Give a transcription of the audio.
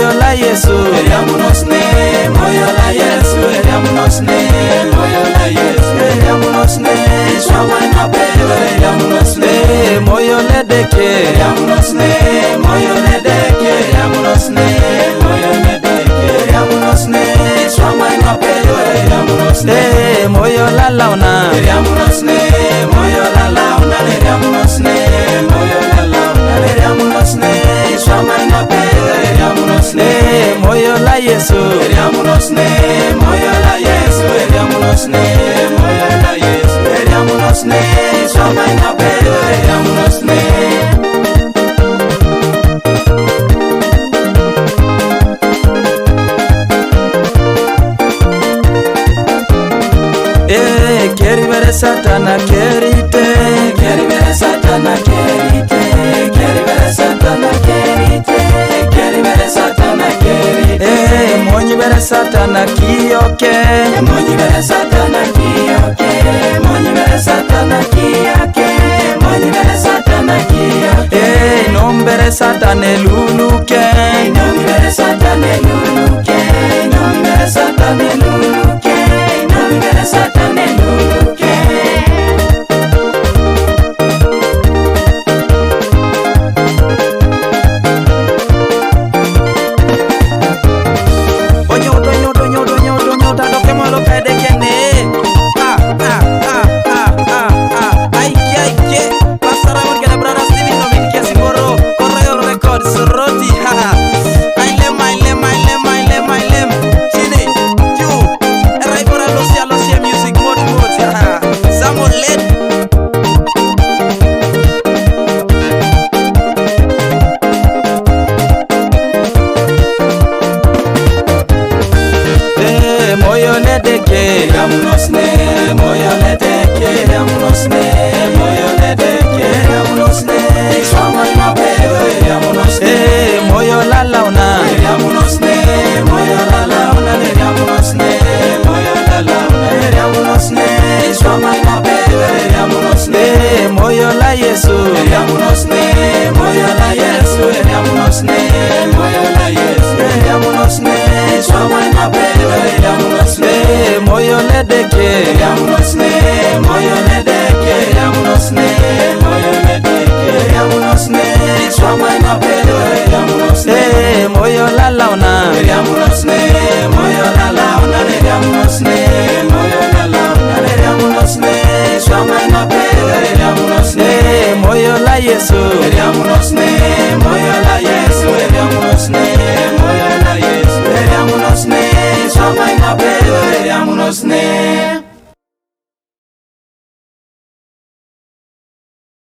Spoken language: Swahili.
moyo la Yesu Eliamunosne, moyo la Yesu, Eliamunosne, moyo la Yesu, Eliamunosne, Shama na pelo, Eliamunosne, moyo le deke Eliamunosne, moyo le deke, Eliamunosne, moyo le deke, Eliamunosne, Shama na pelo, Eliamunosne, moyo la launa Eliamunosne, moyo la launa, Eliamunosne, moyo la launa, Eliamunosne, Shama na pelo, Eliamunosne, moyo la Yesu Eliamunosne, moyo la Yesu, Eliamunosne, moyo la Yesu, Eliamunosne, Shama na pelo, Eliamunosne. keri bere satana kerite Keri bere satana kerite, keri bere satana kerite, keri bere satana kerite. monyi bere satana kiyoke Monyi bere satana kiyoke, monyi bere satana kiyoke, monyi bere satana kiyoke. nombere satane luluke Nomi bere satana luluke, nomi bere satana luluke, nomi bere satana luluke. Onyo doke molo kede kene Aike Pasara mon kena brada Stevie no min kesi boro Royal Records Roti Ailem Chini Ju Erai bora losia music mode Samo led moyo le deke Eliamunosne, moyo le deke, Eliamunosne, moyo le deke, Eliamunosne, Shama na pelo, Eliamunosne, moyo la launa Eliamunosne, moyo la launa, Eliamunosne, moyo la launa, Eliamunosne, Shama na pelo, Eliamunosne, moyo la Yesu Eliamunosne, moyo la Yesu, Eliamunosne, moyo la Yesu, Eliamunosne, Shama na pelo, Eliamunosne. moyo le deke Eliamunosne, moyo le deke, Eliamunosne,